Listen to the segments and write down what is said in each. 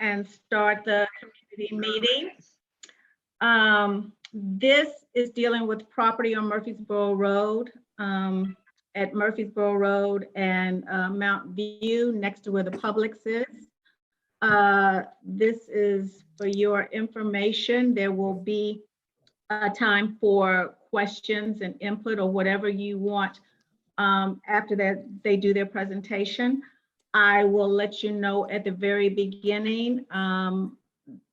and start the community meeting. This is dealing with property on Murfreesboro Road, at Murfreesboro Road and Mount View, next to where the Publix is. This is for your information. There will be a time for questions and input or whatever you want after that they do their presentation. I will let you know at the very beginning.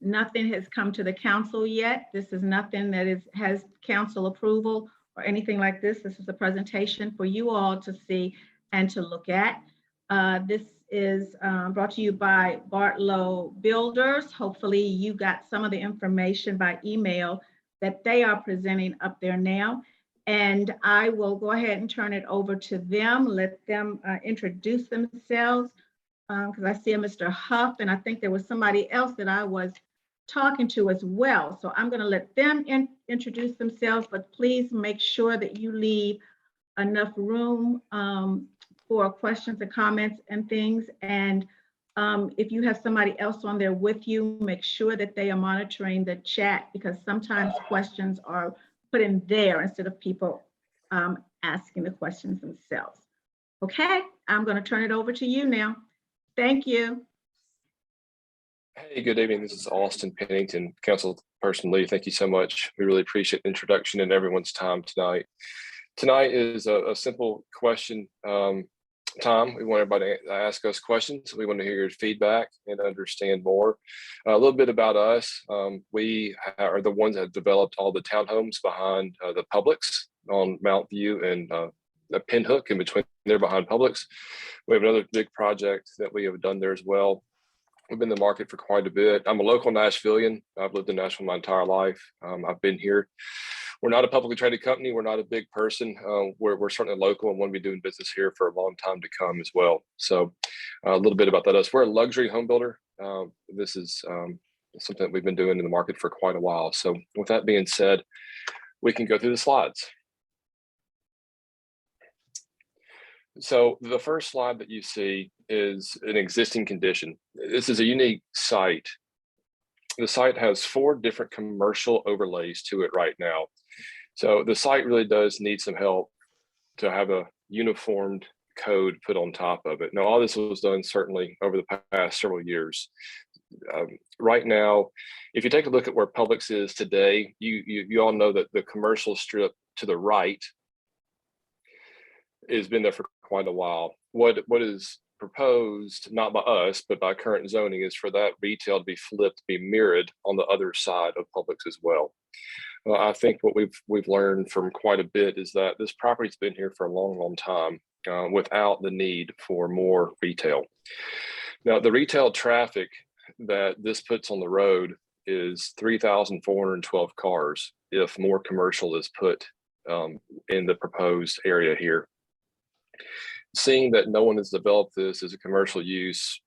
Nothing has come to the council yet. This is nothing that has council approval or anything like this. This is a presentation for you all to see and to look at. This is brought to you by Bartlow Builders. Hopefully you got some of the information by email that they are presenting up there now. And I will go ahead and turn it over to them, let them introduce themselves, because I see a Mr. Huff, and I think there was somebody else that I was talking to as well. So I'm going to let them introduce themselves, but please make sure that you leave enough room for questions and comments and things. And if you have somebody else on there with you, make sure that they are monitoring the chat, because sometimes questions are put in there instead of people asking the questions themselves. Okay, I'm going to turn it over to you now. Thank you. Hey, good evening. This is Austin Pennington, Councilperson Lee. Thank you so much. We really appreciate the introduction and everyone's time tonight. Tonight is a simple question time. We want everybody to ask us questions. We want to hear your feedback and understand more. A little bit about us. We are the ones that have developed all the townhomes behind the Publix on Mount View and a pinhook in between there behind Publix. We have another big project that we have done there as well. We've been in the market for quite a bit. I'm a local Nashvilleian. I've lived in Nashville my entire life. I've been here. We're not a publicly traded company. We're not a big person. We're certainly local and want to be doing business here for a long time to come as well. So a little bit about that. Us. We're a luxury home builder. This is something that we've been doing in the market for quite a while. So with that being said, we can go through the slides. So the first slide that you see is an existing condition. This is a unique site. The site has 4 different commercial overlays to it right now. So the site really does need some help to have a uniformed code put on top of it. Now, all this was done certainly over the past several years. Right now, if you take a look at where Publix is today, you all know that the commercial strip to the right has been there for quite a while. What is proposed, not by us, but by current zoning, is for that retail to be flipped, be mirrored on the other side of Publix as well. I think what we've learned from quite a bit is that this property's been here for a long time without the need for more retail. Now, the retail traffic that this puts on the road is 3,412 cars if more commercial is put in the proposed area here. Seeing that no one has developed this as a commercial use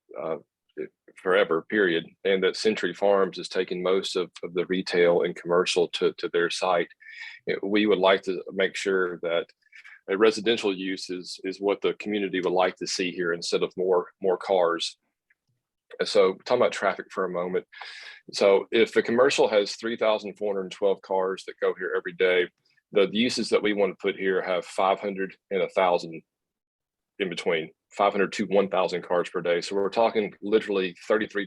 forever, period, and that Century Farms is taking most of the retail and commercial to their site, we would like to make sure that a residential use is what the community would like to see here instead of more cars. So talking about traffic for a moment. So if the commercial has 3,412 cars that go here every day, the uses that we want to put here have 500 and 1,000 in between, 500 to 1,000 cars per day. So we're talking literally 33%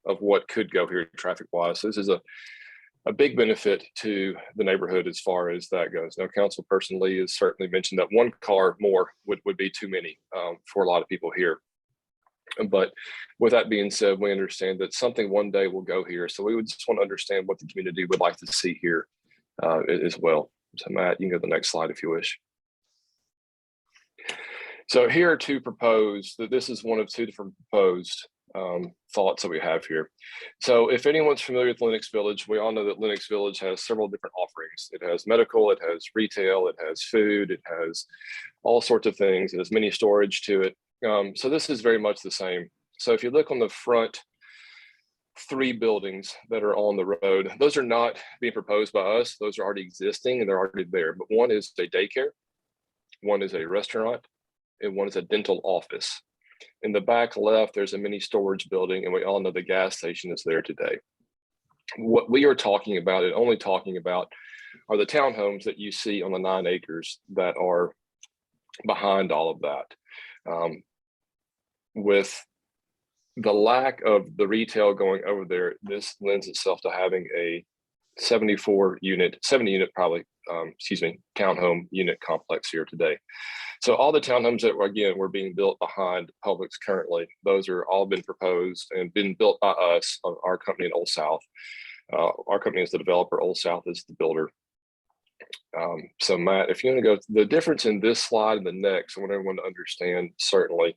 of what could go here traffic wise. So this is a big benefit to the neighborhood as far as that goes. Now, Councilperson Lee has certainly mentioned that 1 car more would be too many for a lot of people here. But with that being said, we understand that something one day will go here. So we would just want to understand what the community would like to see here as well. So Matt, you can go to the next slide if you wish. So here are 2 proposed, that this is one of 2 different proposed thoughts that we have here. So if anyone's familiar with Lenox Village, we all know that Lenox Village has several different offerings. It has medical, it has retail, it has food, it has all sorts of things. It has mini storage to it. So this is very much the same. So if you look on the front 3 buildings that are on the road, those are not being proposed by us. Those are already existing and they're already there. But one is a daycare, one is a restaurant, and one is a dental office. In the back left, there's a mini storage building, and we all know the gas station is there today. What we are talking about and only talking about are the townhomes that you see on the 9 acres that are behind all of that. With the lack of the retail going over there, this lends itself to having a 70 unit probably, townhome unit complex here today. So all the townhomes that were being built behind Publix currently, those are all been proposed and been built by us, our company in Old South. Our company is the developer, Old South is the builder. So Matt, if you want to go, the difference in this slide and the next, I want everyone to understand certainly.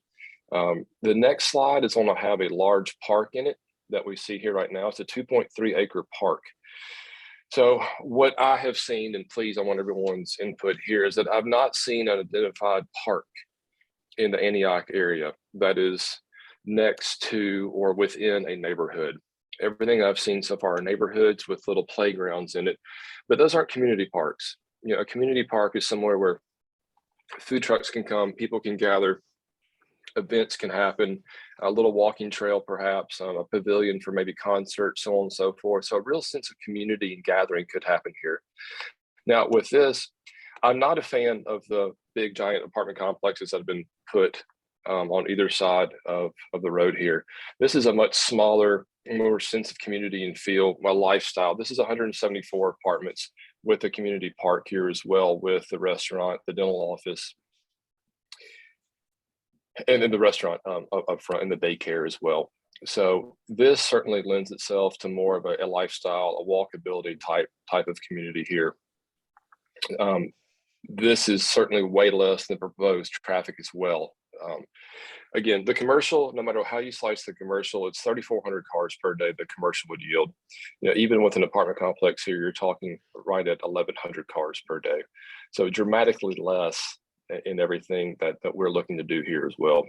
The next slide is going to have a large park in it that we see here right now. It's a 2.3 acre park. So what I have seen, and please, I want everyone's input here, is that I've not seen an identified park in the Antioch area that is next to or within a neighborhood. Everything I've seen so far are neighborhoods with little playgrounds in it, but those aren't community parks. You know, a community park is somewhere where food trucks can come, people can gather, events can happen, a little walking trail perhaps, a pavilion for maybe concerts, so on and so forth. So a real sense of community and gathering could happen here. Now with this, I'm not a fan of the big giant apartment complexes that have been put on either side of the road here. This is a much smaller, more sense of community and feel, my lifestyle. This is 174 apartments with a community park here as well, with the restaurant, the dental office, and then the restaurant up front, and the daycare as well. So this certainly lends itself to more of a lifestyle, a walkability type of community here. This is certainly way less than proposed traffic as well. Again, the commercial, no matter how you slice the commercial, it's 3,400 cars per day the commercial would yield. You know, even with an apartment complex here, you're talking right at 1,100 cars per day. So dramatically less in everything that we're looking to do here as well.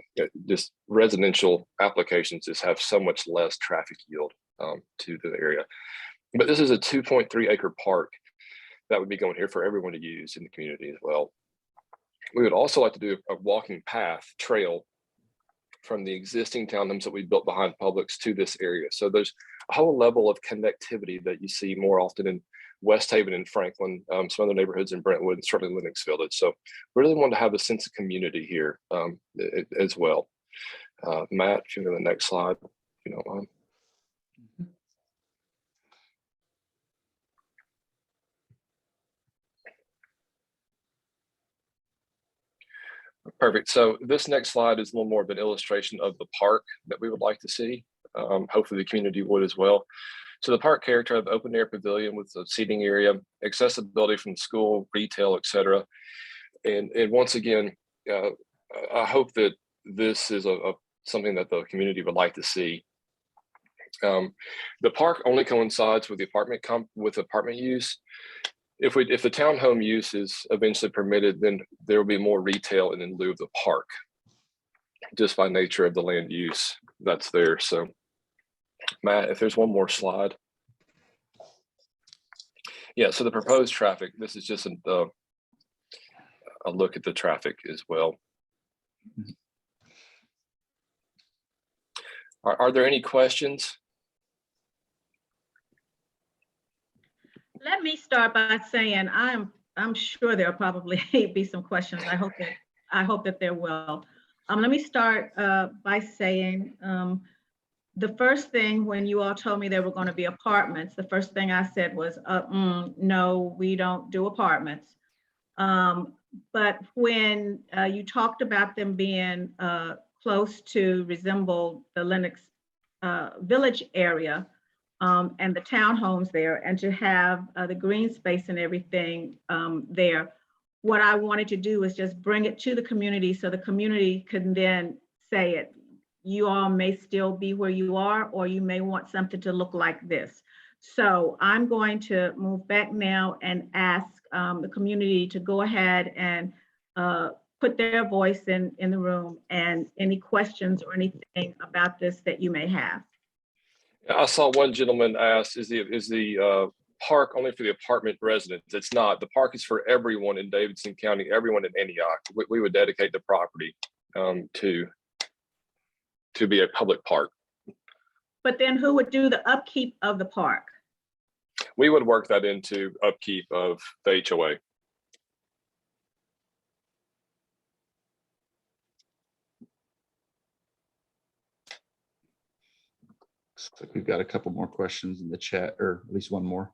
Just residential applications just have so much less traffic yield to the area. But this is a 2.3 acre park that would be going here for everyone to use in the community as well. We would also like to do a walking path trail from the existing townhomes that we built behind Publix to this area. So there's a whole level of connectivity that you see more often in West Haven and Franklin, some other neighborhoods in Brentwood, and certainly Lenox Village. So we really want to have a sense of community here as well. Matt, if you go to the next slide, if you don't mind. Perfect. So this next slide is a little more of an illustration of the park that we would like to see. Hopefully the community would as well. So the park character of open air pavilion with a seating area, accessibility from school, retail, etc. And once again, I hope that this is something that the community would like to see. The park only coincides with the apartment use. If the townhome use is eventually permitted, then there will be more retail in lieu of the park, just by nature of the land use that's there. So Matt, if there's one more slide. Yeah, so the proposed traffic, this is just a look at the traffic as well. Are there any questions? Let me start by saying I'm sure there'll probably be some questions. I hope that there will. Let me start by saying the first thing when you all told me there were going to be apartments, the first thing I said was, no, we don't do apartments. But when you talked about them being close to resemble the Lenox Village area, and the townhomes there, and to have the green space and everything there, what I wanted to do is just bring it to the community so the community can then say it. You all may still be where you are, or you may want something to look like this. So I'm going to move back now and ask the community to go ahead and put their voice in the room, and any questions or anything about this that you may have. I saw one gentleman ask, is the park only for the apartment residents? It's not. The park is for everyone in Davidson County, everyone in Antioch. We would dedicate the property to to be a public park. But then who would do the upkeep of the park? We would work that into upkeep of the HOA. Looks like we've got a couple more questions in the chat, or at least one more.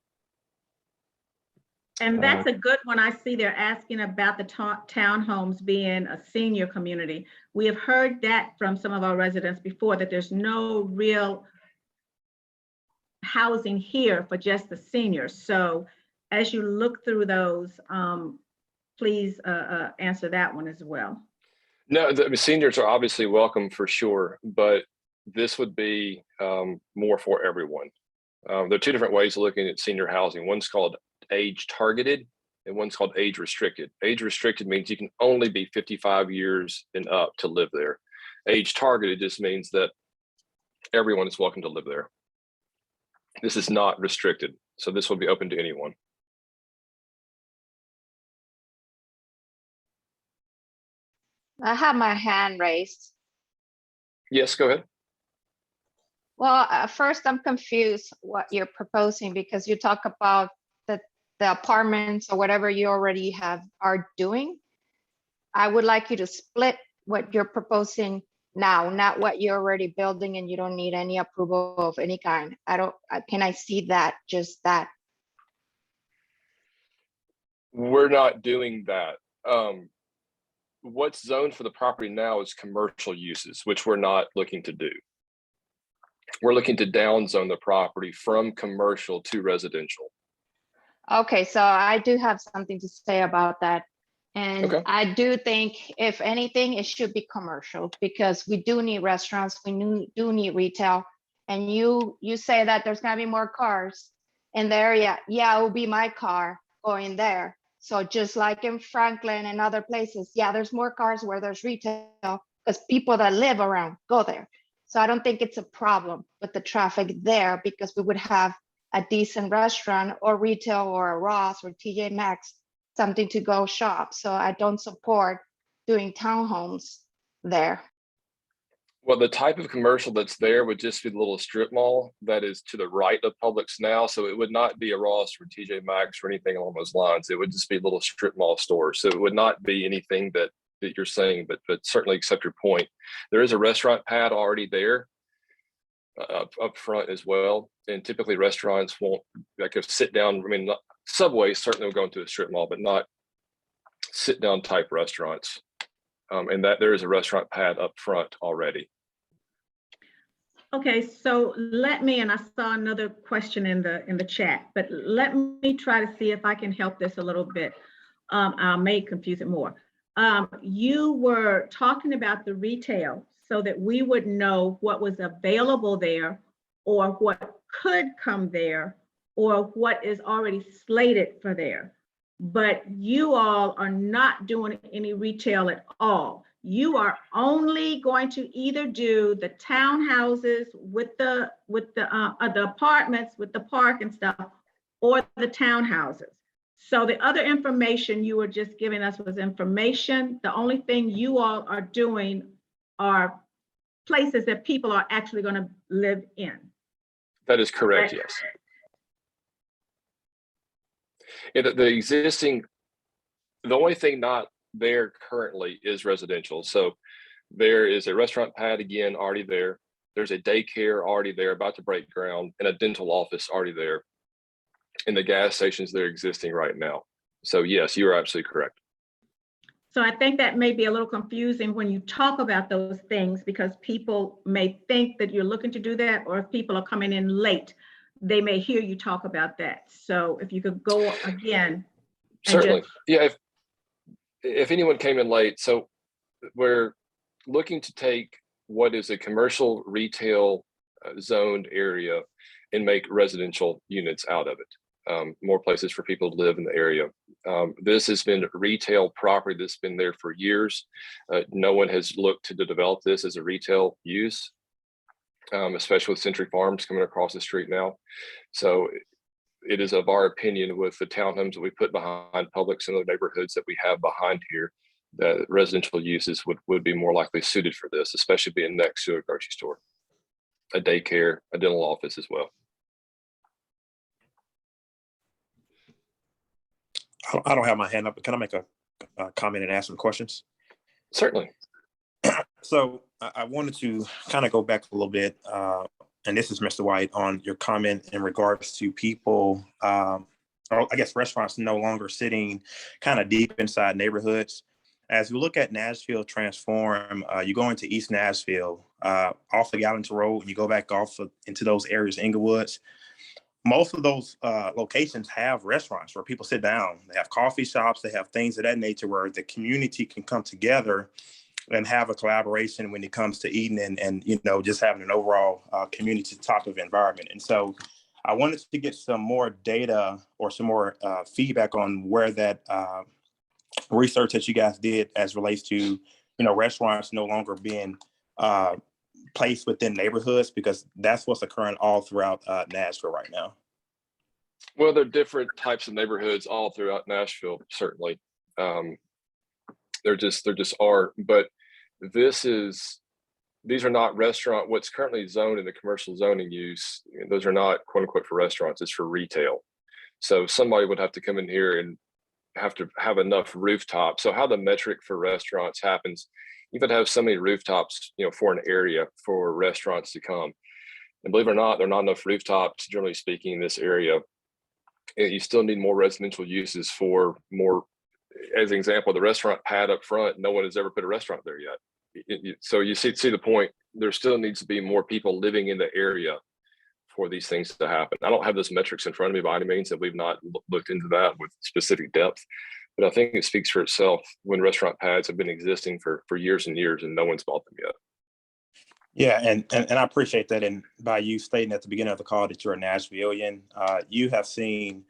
And that's a good one. I see they're asking about the townhomes being a senior community. We have heard that from some of our residents before, that there's no real housing here for just the seniors. So as you look through those, please answer that one as well. No, the seniors are obviously welcome for sure, but this would be more for everyone. There are two different ways of looking at senior housing. One's called age targeted and one's called age restricted. Age restricted means you can only be 55 years and up to live there. Age targeted just means that everyone is welcome to live there. This is not restricted, so this will be open to anyone. I have my hand raised. Yes, go ahead. Well, first I'm confused what you're proposing, because you talk about the apartments or whatever you already are doing. I would like you to split what you're proposing now, not what you're already building and you don't need any approval of any kind. Can I see that, just that? We're not doing that. What's zoned for the property now is commercial uses, which we're not looking to do. We're looking to downzone the property from commercial to residential. Okay, so I do have something to say about that. And Okay. I do think, if anything, it should be commercial, because we do need restaurants, we do need retail. And you say that there's gonna be more cars in the area. Yeah, it will be my car going there. So just like in Franklin and other places, yeah, there's more cars where there's retail, because people that live around go there. So I don't think it's a problem with the traffic there, because we would have a decent restaurant or retail or a Ross or TJ Maxx, something to go shop. So I don't support doing townhomes there. Well, the type of commercial that's there would just be the little strip mall that is to the right of Publix now. So it would not be a Ross or TJ Maxx or anything along those lines. It would just be little strip mall stores. So it would not be anything that you're saying, but certainly accept your point. There is a restaurant pad already there up front as well. And typically restaurants won't, like a sit down, I mean, Subway certainly will go into a strip mall, but not sit down type restaurants. And that there is a restaurant pad up front already. Okay, so let me, and I saw another question in the chat, but let me try to see if I can help this a little bit. I may confuse it more. You were talking about the retail so that we would know what was available there, or what could come there, or what is already slated for there. But you all are not doing any retail at all. You are only going to either do the townhouses with the apartments with the park and stuff, or the townhouses. So the other information you were just giving us was information. The only thing you all are doing are places that people are actually going to live in. That is correct, Right. yes. The only thing not there currently is residential. So there is a restaurant pad again already there. There's a daycare already there, about to break ground, and a dental office already there. And the gas stations that are existing right now. So yes, you are absolutely correct. So I think that may be a little confusing when you talk about those things, because people may think that you're looking to do that, or if people are coming in late, they may hear you talk about that. So if you could go again. Certainly. Yeah, if anyone came in late, so we're looking to take what is a commercial retail zoned area and make residential units out of it. More places for people to live in the area. This has been retail property that's been there for years. No one has looked to develop this as a retail use, especially with Century Farms coming across the street now. So it is of our opinion, with the townhomes that we put behind Publix and the neighborhoods that we have behind here, that residential uses would be more likely suited for this, especially being next to a grocery store, a daycare, a dental office as well. I don't have my hand up, but can I make a comment and ask some questions? Certainly. So I wanted to kind of go back a little bit, and this is Mr. White, on your comment in regards to people, or I guess restaurants no longer sitting kind of deep inside neighborhoods. As we look at Nashville transform, you go into East Nashville, off the Gallatin Road, and you go back into those areas, Inglewoods. Most of those locations have restaurants where people sit down. They have coffee shops. They have things of that nature where the community can come together and have a collaboration when it comes to eating and just having an overall community type of environment. And so I wanted to get some more data or some more feedback on where that research that you guys did as relates to, restaurants no longer being placed within neighborhoods, because that's what's occurring all throughout Nashville right now. Well, there are different types of neighborhoods all throughout Nashville, certainly. There just are, but these are not restaurant. What's currently zoned in the commercial zoning use, those are not quote unquote for restaurants. It's for retail. So somebody would have to come in here and have to have enough rooftops. So how the metric for restaurants happens, you could have so many rooftops, for an area for restaurants to come. And believe it or not, there are not enough rooftops, generally speaking, in this area. You still need more residential uses for more. As an example, the restaurant pad up front, no one has ever put a restaurant there yet. So you see the point. There still needs to be more people living in the area for these things to happen. I don't have those metrics in front of me by any means, and we've not looked into that with specific depth. But I think it speaks for itself when restaurant pads have been existing for years and years, and no one's bought them yet. Yeah, and I appreciate that. And by you stating at the beginning of the call that you're a Nashvilleian, you have seen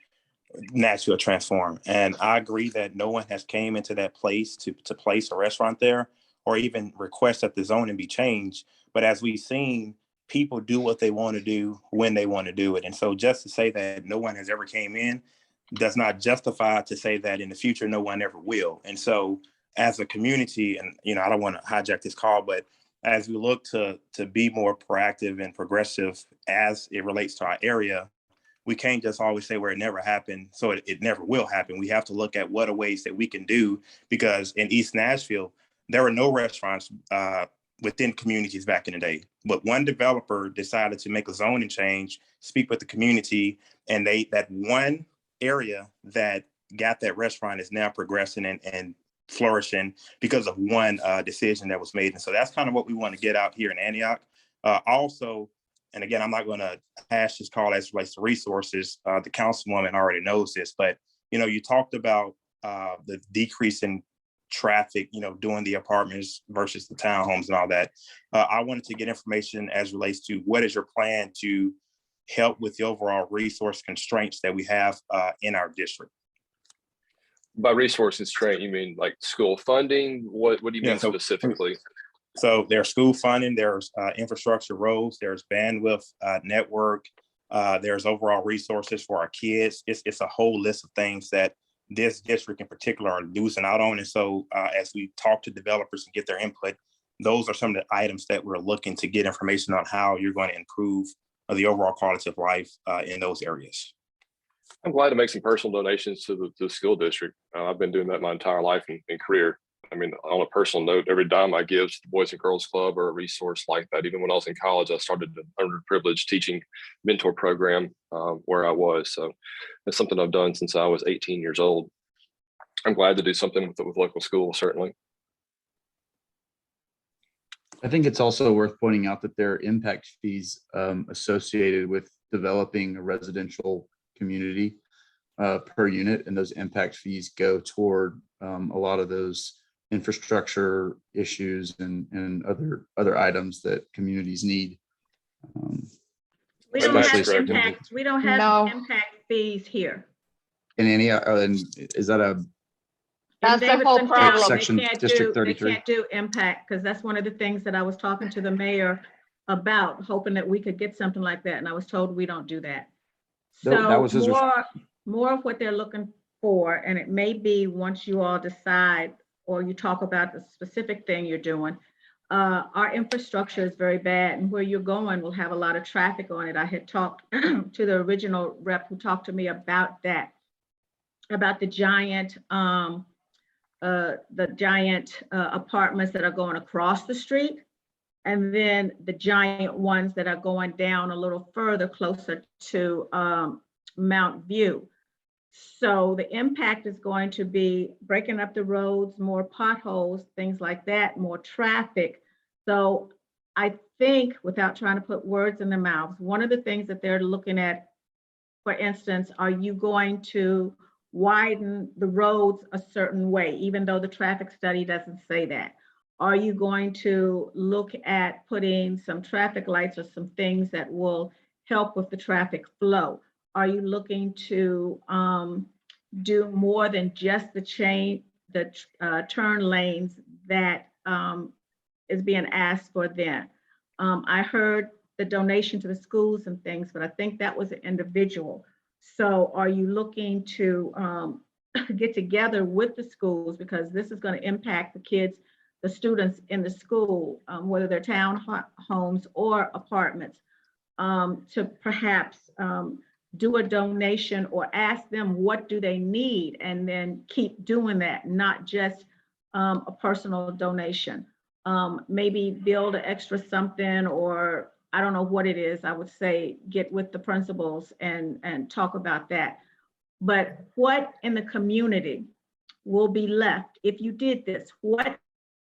Nashville transform. And I agree that no one has came into that place to place a restaurant there or even request that the zoning be changed. But as we've seen, people do what they want to do when they want to do it. And so just to say that no one has ever came in does not justify to say that in the future no one ever will. And so as a community, and I don't want to hijack this call, but as we look to be more proactive and progressive as it relates to our area, we can't just always say where it never happened, so it never will happen. We have to look at what are ways that we can do, because in East Nashville, there were no restaurants within communities back in the day. But one developer decided to make a zoning change, speak with the community, and that one area that got that restaurant is now progressing and flourishing because of one decision that was made. And so that's kind of what we want to get out here in Antioch. Also, and again, I'm not going to hash this call as it relates to resources. The councilwoman already knows this, but you talked about the decrease in traffic, doing the apartments versus the townhomes and all that. I wanted to get information as relates to what is your plan to help with the overall resource constraints that we have in our district. By resource constraint, you mean like school funding? What do you mean specifically? So there's school funding, there's infrastructure, roads, there's bandwidth, network, there's overall resources for our kids. It's a whole list of things that this district in particular are losing out on. And so as we talk to developers and get their input, those are some of the items that we're looking to get information on how you're going to improve the overall quality of life in those areas. I'm glad to make some personal donations to the school district. I've been doing that my entire life and career. I mean, on a personal note, every dime I give to the Boys and Girls Club or a resource like that. Even when I was in college, I started an underprivileged teaching mentor program where I was. So it's something I've done since I was 18 years old. I'm glad to do something with local schools, certainly. I think it's also worth pointing out that there are impact fees associated with developing a residential community per unit, and those impact fees go toward a lot of those infrastructure issues and other items that communities need. We don't have correct. impact. We don't have impact fees here. In any, is that a That's the whole problem. Section District 33? They can't do impact, because that's one of the things that I was talking to the mayor about, hoping that we could get something like that, and I was told we don't do that. So That was his more of what they're looking for, and it may be once you all decide or you talk about the specific thing you're doing, our infrastructure is very bad, and where you're going will have a lot of traffic on it. I had talked to the original rep who talked to me about that, about the giant apartments that are going across the street, and then the giant ones that are going down a little further, closer to Mount View. So the impact is going to be breaking up the roads, more potholes, things like that, more traffic. So I think, without trying to put words in their mouths, one of the things that they're looking at, for instance, are you going to widen the roads a certain way, even though the traffic study doesn't say that? Are you going to look at putting some traffic lights or some things that will help with the traffic flow? Are you looking to do more than just the turn lanes that is being asked for then? I heard the donation to the schools and things, but I think that was an individual. So are you looking to get together with the schools, because this is going to impact the kids, the students in the school, whether they're town homes or apartments, to perhaps do a donation or ask them what do they need, and then keep doing that, not just a personal donation. Maybe build an extra something, or I don't know what it is. I would say get with the principals and talk about that. But what in the community will be left if you did this? What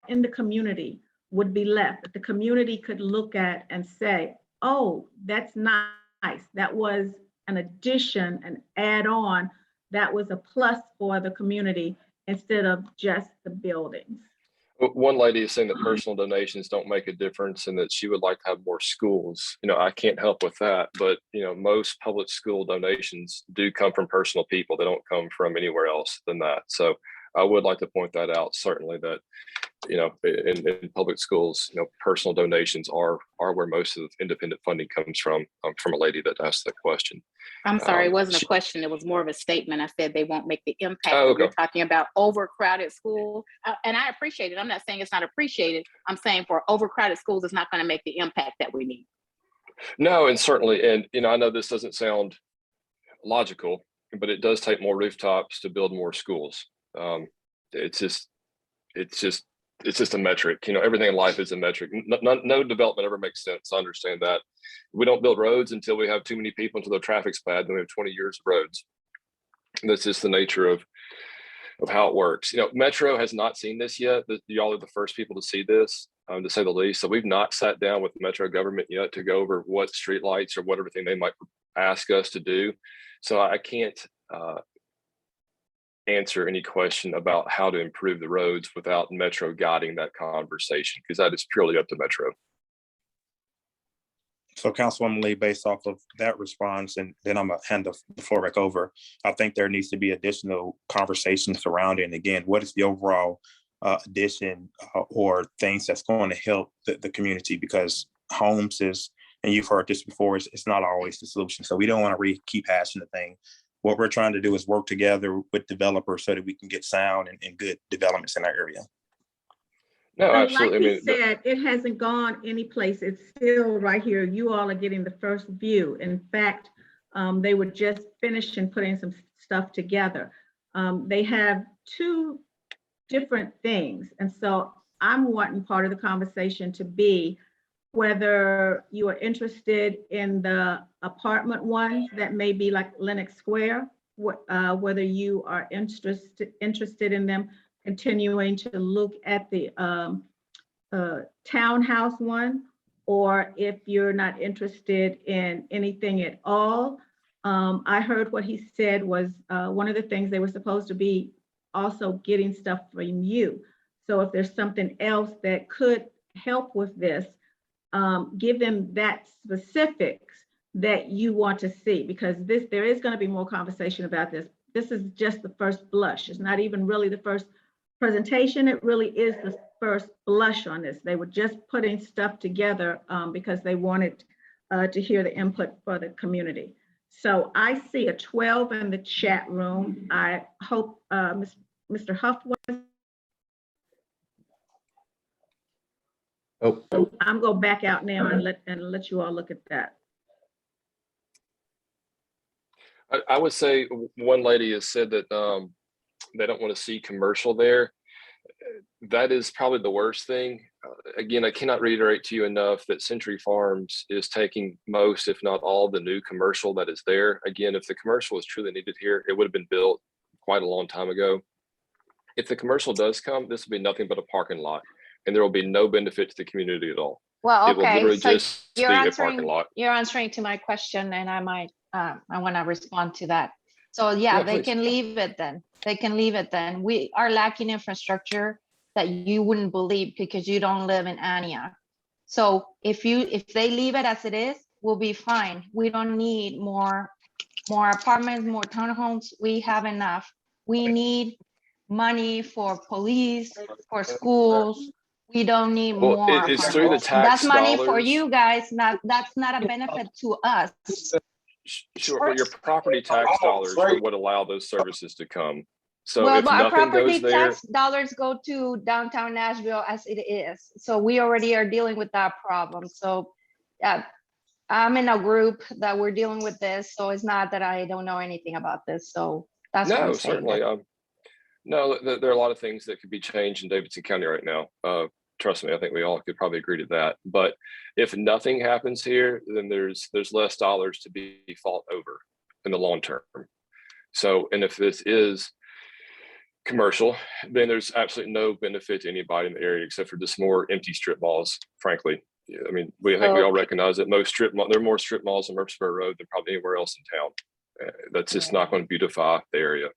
in the community would be left that the community could look at and say, oh, that's nice. That was an addition, an add-on, that was a plus for the community instead of just the buildings. One lady is saying that personal donations don't make a difference and that she would like to have more schools. I can't help with that, but most public school donations do come from personal people. They don't come from anywhere else than that. So I would like to point that out, certainly, that in public schools, personal donations are where most of the independent funding comes from a lady that asked that question. I'm sorry, it wasn't a question. It was more of a statement. I said they won't make the impact. Oh, okay. We're talking about overcrowded school. And I appreciate it. I'm not saying it's not appreciated. I'm saying for overcrowded schools, it's not going to make the impact that we need. No, and certainly, and I know this doesn't sound logical, but it does take more rooftops to build more schools. It's just a metric. Everything in life is a metric. No development ever makes sense. I understand that. We don't build roads until we have too many people, until the traffic's bad. Then we have 20 years of roads. And that's just the nature of how it works. Metro has not seen this yet. Y'all are the first people to see this, to say the least. So we've not sat down with the Metro government yet to go over what streetlights or what everything they might ask us to do. So I can't answer any question about how to improve the roads without Metro guiding that conversation, because that is purely up to Metro. So Councilwoman Lee, based off of that response, and then I'm gonna hand the floor back over, I think there needs to be additional conversation surrounding, again, what is the overall addition or things that's going to help the community, because homes is, and you've heard this before, it's not always the solution. So we don't want to keep hashing the thing. What we're trying to do is work together with developers so that we can get sound and good developments in our area. No, absolutely. Like he said, it hasn't gone anyplace. It's still right here. You all are getting the first view. In fact, they were just finishing putting some stuff together. They have two different things. And so I'm wanting part of the conversation to be whether you are interested in the apartment ones that may be like Lenox Square, whether you are interested in them continuing to look at the townhouse one, or if you're not interested in anything at all. I heard what he said was one of the things they were supposed to be also getting stuff from you. So if there's something else that could help with this, give them that specifics that you want to see, because there is going to be more conversation about this. This is just the first blush. It's not even really the first presentation. It really is the first blush on this. They were just putting stuff together because they wanted to hear the input for the community. So I see a 12 in the chat room. I hope Mr. Huff was Oh, I'm going back out now and let you all look at that. I would say one lady has said that they don't want to see commercial there. That is probably the worst thing. Again, I cannot reiterate to you enough that Century Farms is taking most, if not all, the new commercial that is there. Again, if the commercial was truly needed here, it would have been built quite a long time ago. If the commercial does come, this will be nothing but a parking lot, and there will be no benefit to the community at all. Well, It will okay, literally so just be a parking lot. you're answering to my question, and I might, I want to respond to that. So yeah, Yeah, they please. can leave it then. They can leave it then. We are lacking infrastructure that you wouldn't believe because you don't live in Antioch. So if they leave it as it is, we'll be fine. We don't need more apartments, more townhomes. We have enough. We need money for police, for schools. We don't need Well, more. it's through the apartments. tax That's money for dollars. you guys. That's not a benefit to us. Sure, well, your property tax dollars are what allow those services to come. So Well, if but our nothing property goes there, tax dollars go to downtown Nashville as it is. So we already are dealing with that problem. So I'm in a group that we're dealing with this. So it's not that I don't know anything about this. So that's what I'm no, saying. certainly. No, there are a lot of things that could be changed in Davidson County right now. Trust me, I think we all could probably agree to that. But if nothing happens here, then there's less dollars to be fought over in the long term. So, and if this is commercial, then there's absolutely no benefit to anybody in the area except for just more empty strip malls, frankly. Yeah, I mean, I think we all recognize that there are more strip malls on Murfreesboro Road than probably anywhere else in town. That's just not going to beautify the area.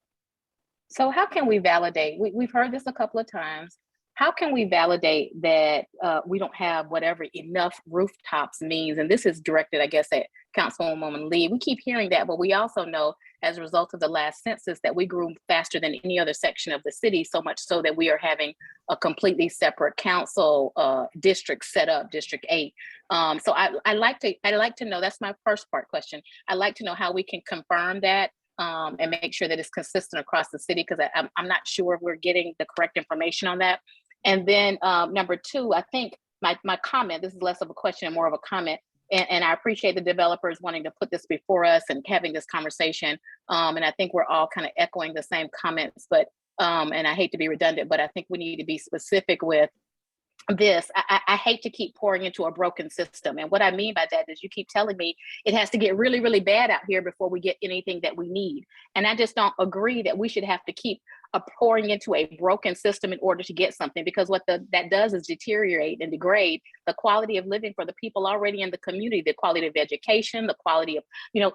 So how can we validate? We've heard this a couple of times. How can we validate that we don't have whatever enough rooftops means? And this is directed, I guess, at Councilwoman Lee. We keep hearing that, but we also know as a result of the last census that we grew faster than any other section of the city, so much so that we are having a completely separate council district set up, District 8. So I'd like to know, that's my first part question. I'd like to know how we can confirm that and make sure that it's consistent across the city, because I'm not sure if we're getting the correct information on that. And then number two, I think my comment, this is less of a question and more of a comment, and I appreciate the developers wanting to put this before us and having this conversation. And I think we're all kind of echoing the same comments, but and I hate to be redundant, but I think we need to be specific with this. I hate to keep pouring into a broken system. And what I mean by that is you keep telling me it has to get really, really bad out here before we get anything that we need. And I just don't agree that we should have to keep pouring into a broken system in order to get something, because what that does is deteriorate and degrade the quality of living for the people already in the community, the quality of education, the quality of,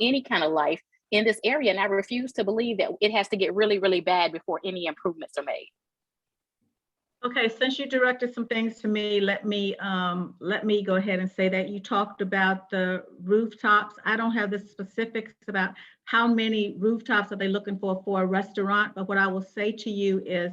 any kind of life in this area. And I refuse to believe that it has to get really, really bad before any improvements are made. Okay, since you directed some things to me, let me go ahead and say that you talked about the rooftops. I don't have the specifics about how many rooftops are they looking for a restaurant, but what I will say to you is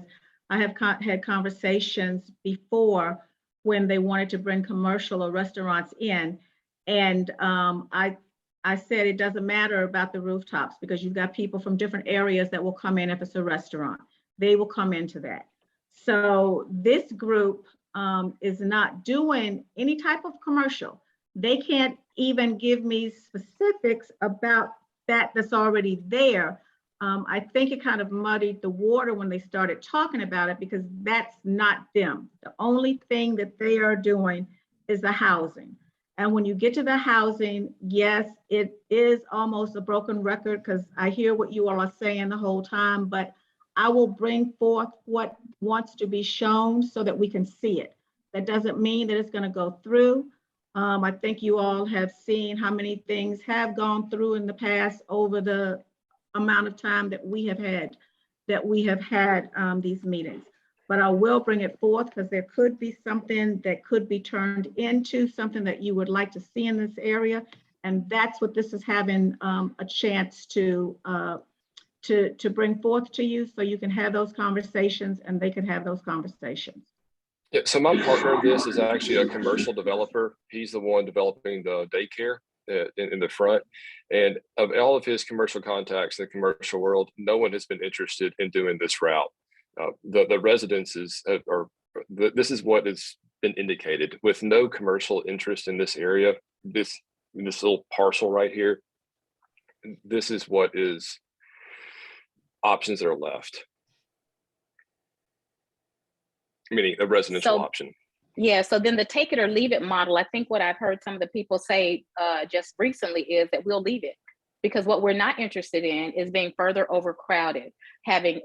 I have had conversations before when they wanted to bring commercial or restaurants in, and I said it doesn't matter about the rooftops because you've got people from different areas that will come in if it's a restaurant. They will come into that. So this group is not doing any type of commercial. They can't even give me specifics about that's already there. I think it kind of muddied the water when they started talking about it because that's not them. The only thing that they are doing is the housing. And when you get to the housing, yes, it is almost a broken record because I hear what you all are saying the whole time, but I will bring forth what wants to be shown so that we can see it. That doesn't mean that it's going to go through. I think you all have seen how many things have gone through in the past over the amount of time that we have had these meetings. But I will bring it forth because there could be something that could be turned into something that you would like to see in this area. And that's what this is having a chance to bring forth to you so you can have those conversations and they can have those conversations. Yeah, so my partner in this is actually a commercial developer. He's the one developing the daycare in the front. And of all of his commercial contacts in the commercial world, no one has been interested in doing this route. The residences this is what is been indicated, with no commercial interest in this area, this little parcel right here, this is what is options that are left. Meaning a residential So- option. Yeah, so then the take it or leave it model, I think what I've heard some of the people say just recently is that we'll leave it. Because what we're not interested in is being further overcrowded, having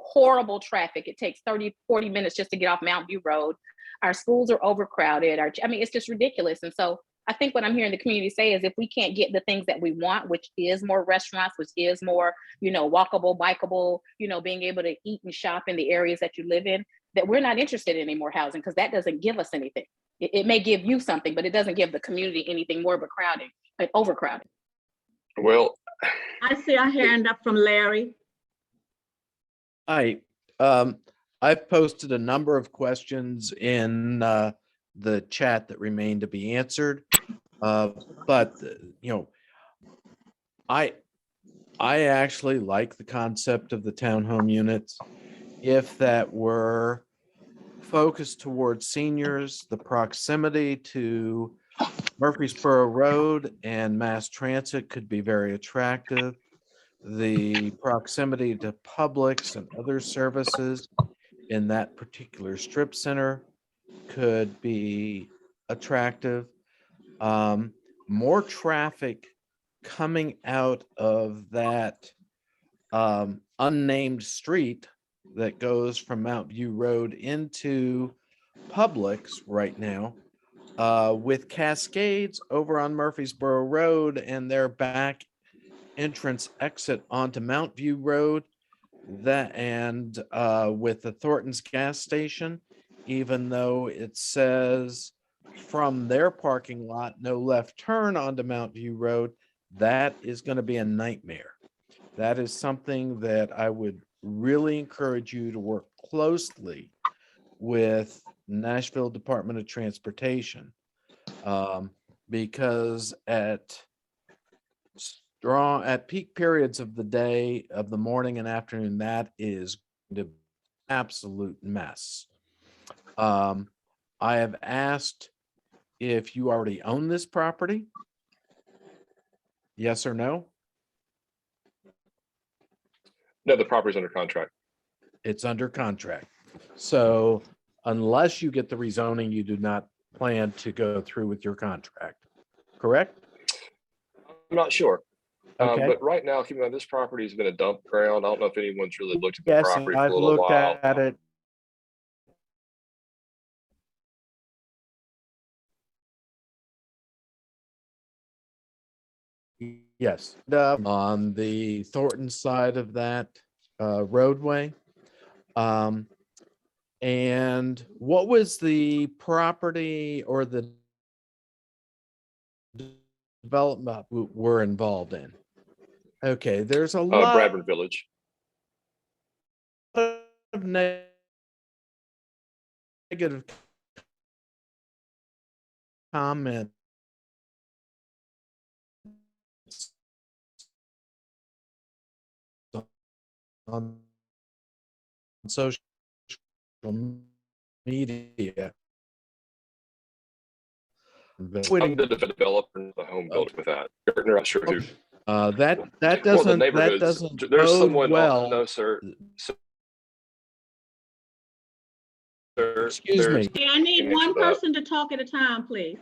horrible traffic. It takes 30, 40 minutes just to get off Mount View Road. Our schools are overcrowded. It's just ridiculous. And so I think what I'm hearing the community say is if we can't get the things that we want, which is more restaurants, which is more, walkable, bikeable, being able to eat and shop in the areas that you live in, that we're not interested in any more housing because that doesn't give us anything. It may give you something, but it doesn't give the community anything more but crowding, like overcrowding. Well, I see a hand up from Larry. Hi, I've posted a number of questions in the chat that remain to be answered. But I actually like the concept of the townhome units. If that were focused towards seniors, the proximity to Murfreesboro Road and mass transit could be very attractive. The proximity to Publix and other services in that particular strip center could be attractive. More traffic coming out of that unnamed street that goes from Mount View Road into Publix right now, with Cascades over on Murfreesboro Road and their back entrance exit onto Mount View Road, and with the Thornton's gas station, even though it says from their parking lot, no left turn onto Mount View Road, that is going to be a nightmare. That is something that I would really encourage you to work closely with Nashville Department of Transportation, because at peak periods of the day, of the morning and afternoon, that is the absolute mess. I have asked if you already own this property. Yes or no? no, the property's under contract. It's under contract. So unless you get the rezoning, you do not plan to go through with your contract, correct? I'm not sure. Okay. But right now, keep in mind, this property has been a dump ground. I don't know if anyone's really looked at the Yes, property for a I've little looked while. at it. Yes, on the Thornton side of that roadway. And what was the property or the development we're involved in? Okay, there's a lot Bradford Village. of negative comments on social media. I'm the developer and the home builder with that. You're not sure who. That Well, the doesn't neighborhoods. There's bode someone. well. No, sir. Excuse me. Okay, I need Can answer one that. person to talk at a time, please.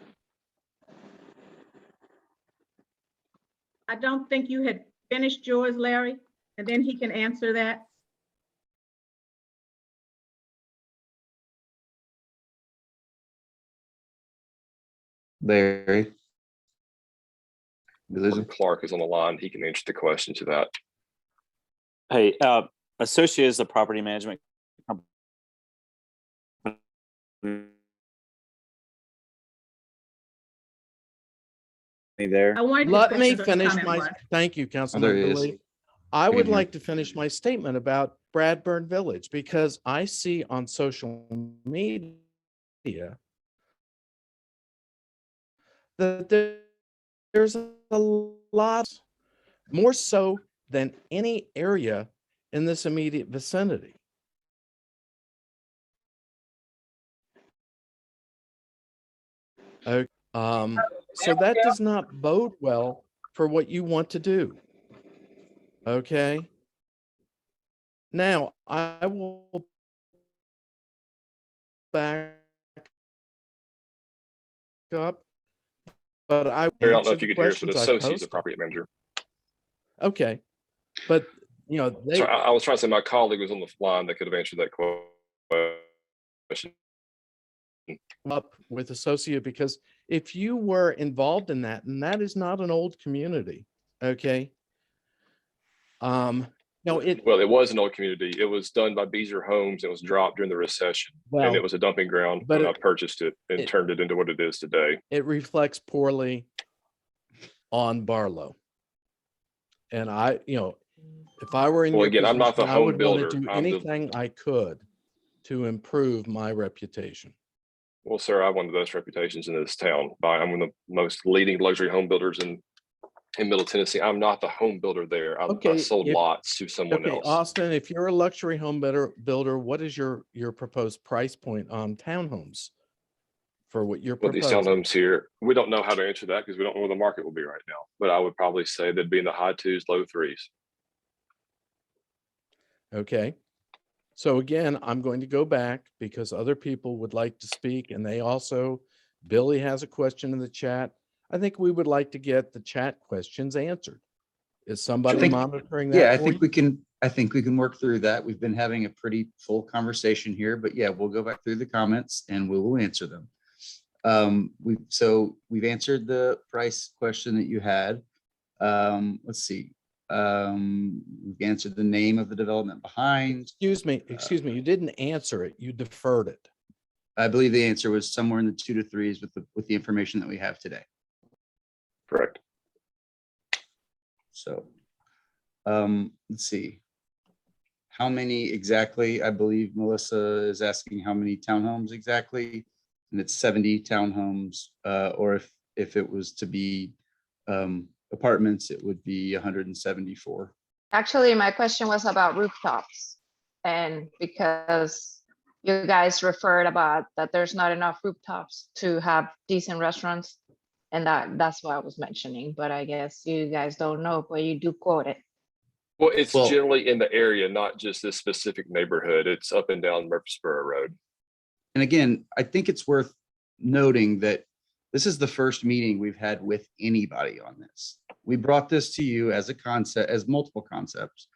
I don't think you had finished yours, Larry, and then he can answer that. Larry. Did we lose him? Clark is on the line. He can answer the question to that. Hey, Associate is the property management company there. I wanted to Let finish me the finish comment my, was. thank you, Oh, Councilman there he is. Dooley. I can would hear like to finish my statement about Bradburn Village because I see on social media that there's a lot more so than any area in this immediate vicinity. Okay. So that does not bode well for what you want to do. Okay. Now I will back up, but I Harry, I don't know answer if you the could hear us, but questions I associate's a posted. property manager. Okay, but you know So they I was trying to say my colleague was on the line that could have answered that question. up with associate because if you were involved in that, and that is not an old community, okay. No, Well, it was an old community. It was done by Beezer Homes. It was dropped during the recession, and it well, was a dumping ground but when I it- purchased it and it- turned it into what it is today. it reflects poorly on Barlow. And I, you know, if I were in Well, your again, I'm not the position, I home would want to builder. do I'm the, anything I could to improve my reputation. well, sir, I have one of the best reputations in this town. I'm one of the most leading luxury home builders in Middle Tennessee. I'm not the home builder there. I Okay, sold if- lots to someone Okay, else. Austin, if you're a luxury home builder, what is your proposed price point on townhomes for what you're But these proposing? townhomes here, we don't know how to answer that because we don't know where the market will be right now. But I would probably say they'd be in the high twos, low threes. Okay. So again, I'm going to go back because other people would like to speak and they also, Billy has a question in the chat. I think we would like to get the chat questions answered. Is somebody think- monitoring that? Yeah, I for think you? we can work through that. We've been having a pretty full conversation here, but yeah, we'll go back through the comments and we will answer them. We've answered the price question that you had. Let's see. We've answered the name of the development behind. Excuse me, you didn't answer it. You deferred it. I believe the answer was somewhere in the 2 to 3s with the information that we have today. Correct. So, let's see. How many exactly? I believe Melissa is asking how many townhomes exactly, and it's 70 townhomes. Or if it was to be apartments, it would be 174. Actually, my question was about rooftops. And because you guys referred about that there's not enough rooftops to have decent restaurants. And that's what I was mentioning, but I guess you guys don't know, but you do quote it. Well, it's Well- generally in the area, not just this specific neighborhood. It's up and down Murfreesboro Road. And again, I think it's worth noting that this is the first meeting we've had with anybody on this. We brought this to you as a concept, as multiple concepts,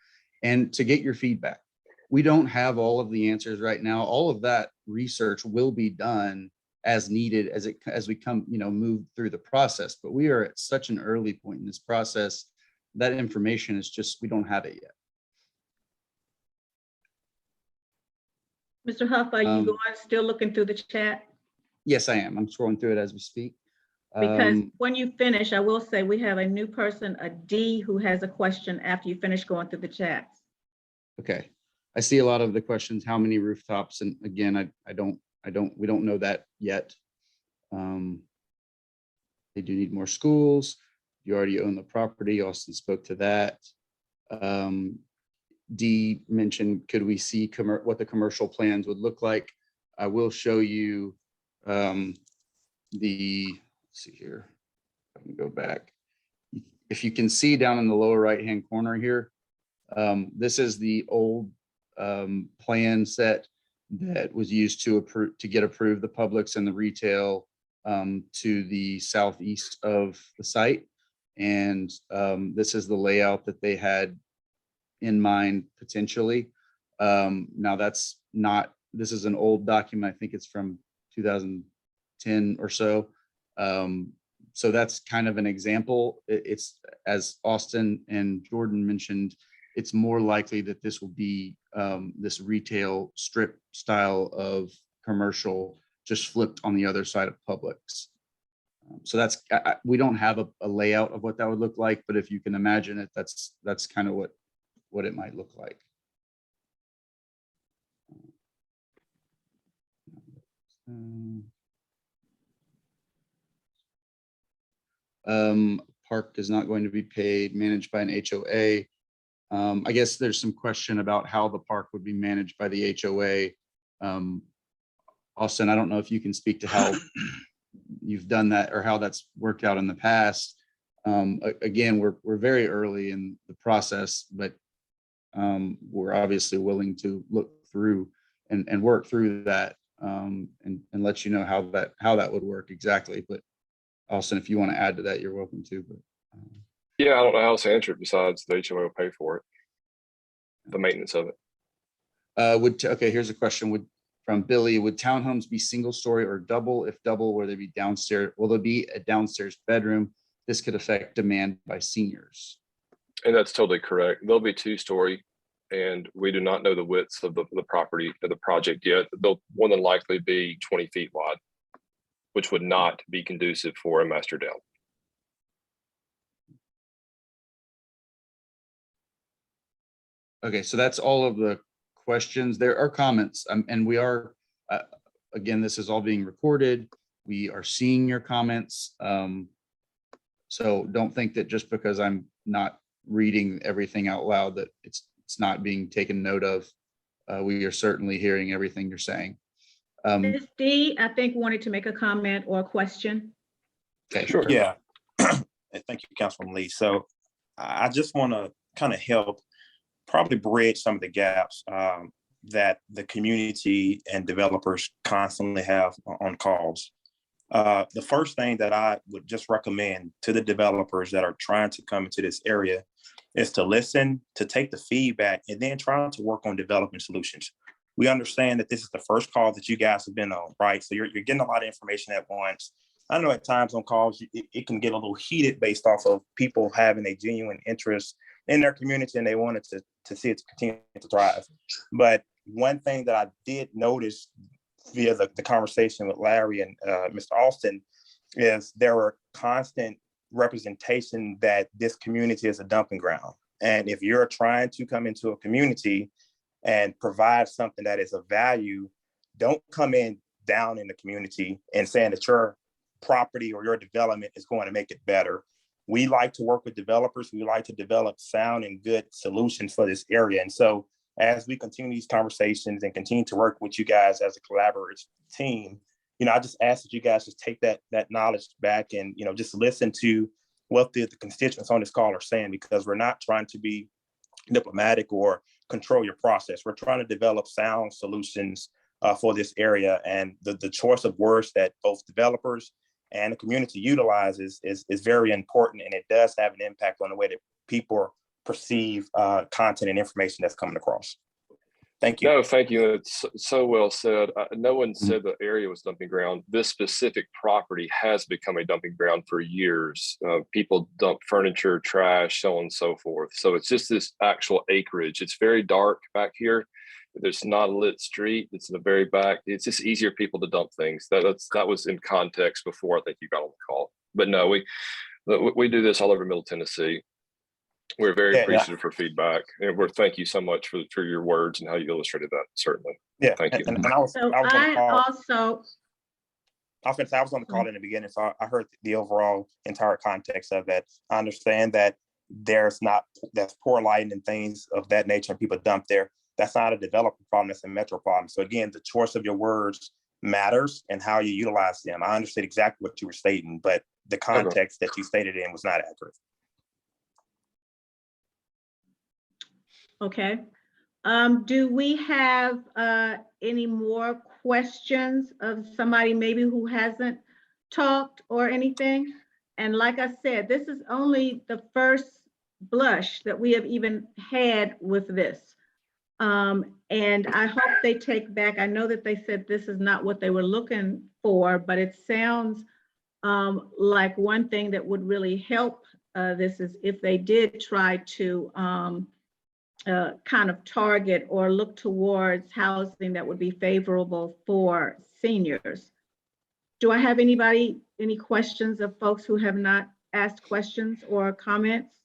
and to get your feedback. We don't have all of the answers right now. All of that research will be done as needed as we come, move through the process. But we are at such an early point in this process. That information is just, we don't have it yet. Mr. Huff, are you Um, going, still looking through the chat? Yes, I am. I'm scrolling through it as we speak. Because Um, when you finish, I will say we have a new person, a D, who has a question after you finish going through the chats. Okay, I see a lot of the questions, how many rooftops? And again, we don't know that yet. They do need more schools. You already own the property. Austin spoke to that. D mentioned, could we see what the commercial plans would look like? I will show you let's see here. I can go back. If you can see down in the lower right-hand corner here, this is the old plan set that was used to get approved, the Publix and the retail to the southeast of the site. And this is the layout that they had in mind potentially. Now this is an old document. I think it's from 2010 or so. So that's kind of an example. It's, as Austin and Jordan mentioned, it's more likely that this will be this retail strip style of commercial just flipped on the other side of Publix. So that's, we don't have a layout of what that would look like, but if you can imagine it, that's kind of what it might look like. Park is not going to be paid, managed by an HOA. I guess there's some question about how the park would be managed by the HOA. Austin, I don't know if you can speak to how you've done that or how that's worked out in the past. Again, we're very early in the process, but we're obviously willing to look through and work through that and let you know how that would work exactly. But Austin, if you want to add to that, you're welcome to. But Yeah, I don't know how else to answer it besides the HOA will pay for it, the maintenance of it. Okay, here's a question from Billy. Would townhomes be single story or double? If double, will there be downstairs? Will there be a downstairs bedroom? This could affect demand by seniors. And that's totally correct. They'll be 2-story, and we do not know the widths of the property of the project yet. They'll more than likely be 20 feet wide, which would not be conducive for a master down. Okay, so that's all of the questions. There are comments, and we are, again, this is all being recorded. We are seeing your comments. So don't think that just because I'm not reading everything out loud that it's not being taken note of. We are certainly hearing everything you're saying. Ms. D, I think wanted to make a comment or a question. Okay, sure. Yeah. And thank you, Councilman Lee. So I just want to kind of help probably bridge some of the gaps that the community and developers constantly have on calls. The first thing that I would just recommend to the developers that are trying to come into this area is to listen, to take the feedback, and then try to work on development solutions. We understand that this is the first call that you guys have been on, right? So you're getting a lot of information at once. I know at times on calls, it can get a little heated based off of people having a genuine interest in their community and they wanted to see it continue to thrive. But one thing that I did notice via the conversation with Larry and Mr. Austin is there were constant representation that this community is a dumping ground. And if you're trying to come into a community and provide something that is of value, don't come in down in the community and saying that your property or your development is going to make it better. We like to work with developers. We like to develop sound and good solutions for this area. And so as we continue these conversations and continue to work with you guys as a collaborative team, I just ask that you guys just take that knowledge back and, just listen to what the constituents on this call are saying, because we're not trying to be diplomatic or control your process. We're trying to develop sound solutions for this area. And the choice of words that both developers and the community utilizes is very important. And it does have an impact on the way that people perceive content and information that's coming across. Thank you. No, thank you. It's so well said. No one said the area was dumping ground. This specific property has become a dumping ground for years. People dump furniture, trash, so on and so forth. So it's just this actual acreage. It's very dark back here. There's not a lit street. It's in the very back. It's just easier people to dump things. That was in context before I think you got on the call. But no, we do this all over Middle Tennessee. We're very appreciative for feedback, and thank you so much for your words and how you illustrated that. Certainly, yeah. Thank you. And I was on the call. I was on the call in the beginning, so I heard the overall entire context of that. I understand that that's poor lighting and things of that nature, and people dump there. That's not a developer problem, that's a metro problem. So again, the choice of your words matters and how you utilize them. I understood exactly what you were stating, but the context that you stated in was not accurate. Okay. Do we have any more questions of somebody maybe who hasn't talked or anything? And like I said, this is only the first blush that we have even had with this. And I hope they take back, I know that they said this is not what they were looking for, but it sounds like one thing that would really help this is if they did try to kind of target or look towards housing that would be favorable for seniors. Do I have any questions of folks who have not asked questions or comments?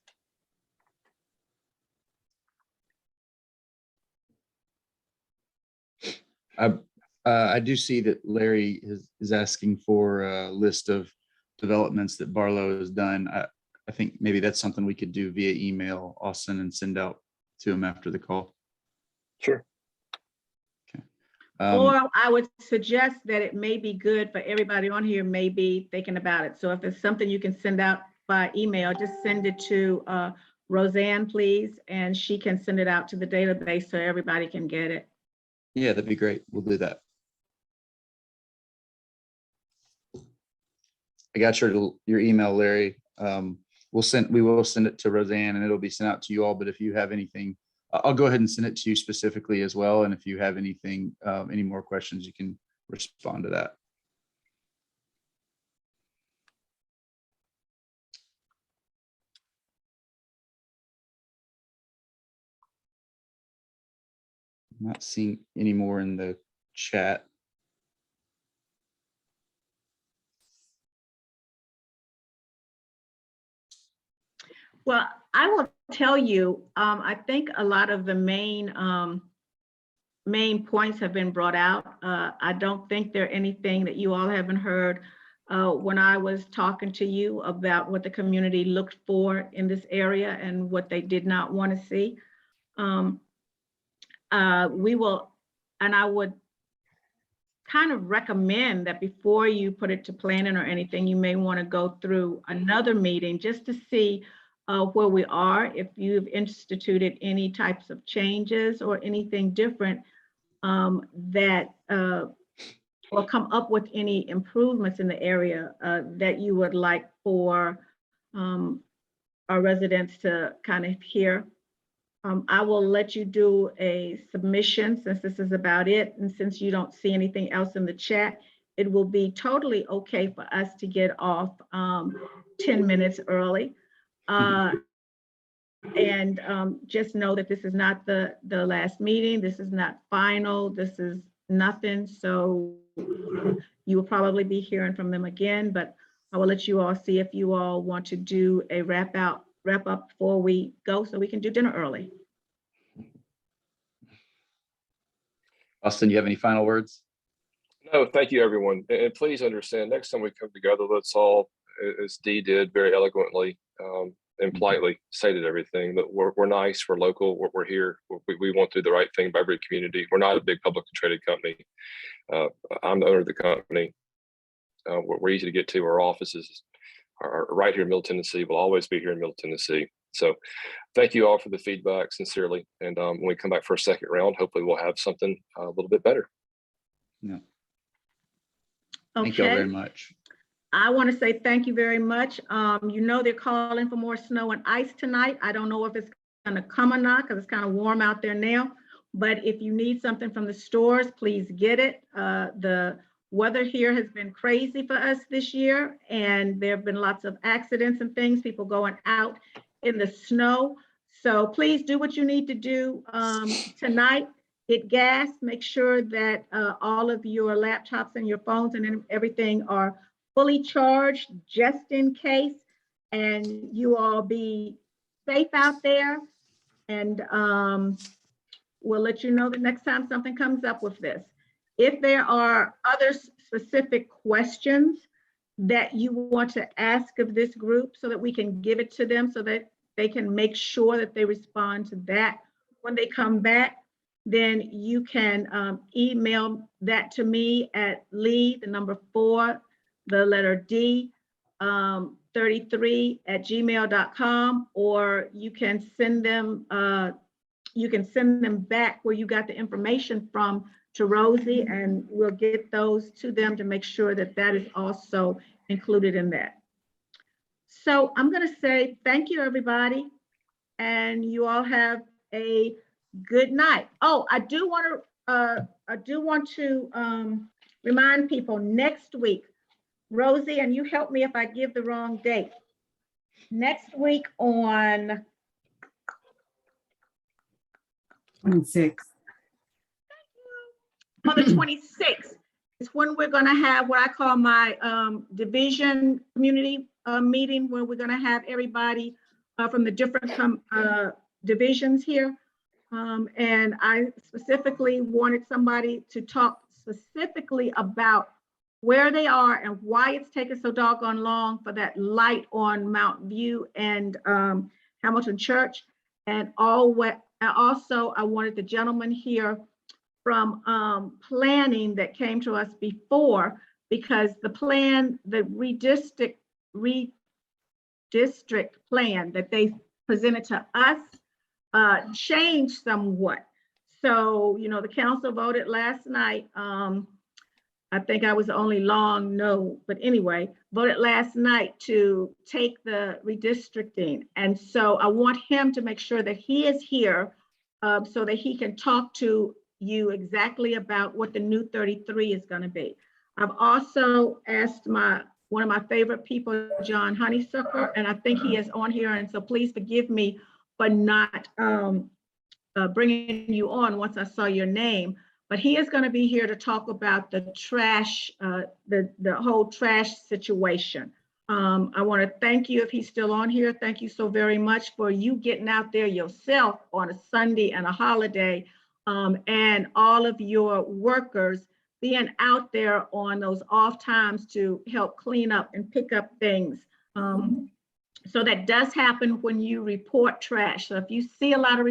I do see that Larry is asking for a list of developments that Barlow has done. I think maybe that's something we could do via email, Austin, and send out to him after the call. Sure. Okay. Or I would suggest that it may be good for everybody on here may be thinking about it. So if it's something you can send out by email, just send it to Roseanne, please, and she can send it out to the database so everybody can get it. Yeah, that'd be great. We'll do that. I got your email, Larry. We will send it to Roseanne and it'll be sent out to you all. But if you have anything, I'll go ahead and send it to you specifically as well. And if you have anything, any more questions, you can respond to that. I'm not seeing any more in the chat. Well, I will tell you, I think a lot of the main points have been brought out. I don't think there anything that you all haven't heard when I was talking to you about what the community looked for in this area and what they did not want to see. We will, and I would kind of recommend that before you put it to planning or anything, you may want to go through another meeting just to see where we are, if you've instituted any types of changes or anything different that or come up with any improvements in the area that you would like for our residents to kind of hear. I will let you do a submission since this is about it. And since you don't see anything else in the chat, it will be totally okay for us to get off 10 minutes early. And just know that this is not the last meeting. This is not final. This is nothing. So you will probably be hearing from them again, but I will let you all see if you all want to do a wrap up before we go so we can do dinner early. Austin, you have any final words? No, thank you, everyone. And please understand, next time we come together, let's all, as Dee did very eloquently and politely stated everything, that we're nice, we're local, we're here, we want to do the right thing by every community. We're not a big publicly traded company. I'm the owner of the company. We're easy to get to. Our offices are right here in Middle Tennessee. We'll always be here in Middle Tennessee. So thank you all for the feedback, sincerely. And when we come back for a second round, hopefully we'll have something a little bit better. No. Okay. Thank you all very much. I want to say thank you very much. You know, they're calling for more snow and ice tonight. I don't know if it's going to come or not because it's kind of warm out there now. But if you need something from the stores, please get it. The weather here has been crazy for us this year, and there have been lots of accidents and things, people going out in the snow. So please do what you need to do tonight. Get gas, make sure that all of your laptops and your phones and everything are fully charged just in case, and you all be safe out there. And we'll let you know the next time something comes up with this. If there are other specific questions that you want to ask of this group so that we can give it to them so that they can make sure that they respond to that when they come back, then you can email that to me at Lee, the number 4, the letter D, 33@gmail.com, or you can send them back where you got the information from to Rosie, and we'll get those to them to make sure that that is also included in that. So I'm going to say thank you, everybody, and you all have a good night. Oh, I do want to remind people next week, Rosie, and you help me if I give the wrong date. Next week on 26. On the 26th is when we're going to have what I call my division community meeting, where we're going to have everybody from the different divisions here. And I specifically wanted somebody to talk specifically about where they are and why it's taken so doggone long for that light on Mount View and Hamilton Church. And also I wanted the gentleman here from planning that came to us before, because the plan, the redistrict plan that they presented to us changed somewhat. So, you know, the council voted last night. I think I was the only long no, but anyway, voted last night to take the redistricting. And so I want him to make sure that he is here so that he can talk to you exactly about what the new 33 is going to be. I've also asked one of my favorite people, John Honeysuckle, and I think he is on here. And so please forgive me for not bringing you on once I saw your name. But he is going to be here to talk about the trash, the whole trash situation. I want to thank you if he's still on here. Thank you so very much for you getting out there yourself on a Sunday and a holiday, and all of your workers being out there on those off times to help clean up and pick up things. So that does happen when you report trash. So if you see a lot of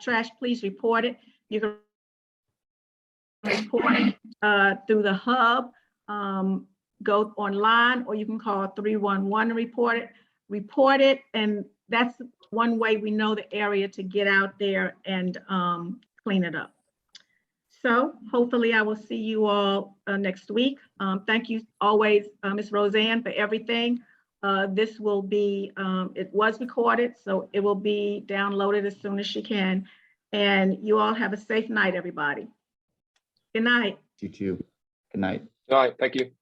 trash, please report it. You can report it through the hub, go online, or you can call 311 and report it. And that's one way we know the area to get out there and clean it up. So hopefully I will see you all next week. Thank you always, Ms. Roseanne, for everything. This will be, it was recorded, so it will be downloaded as soon as she can. And you all have a safe night, everybody. Good night. You too. Good night. All right, thank you.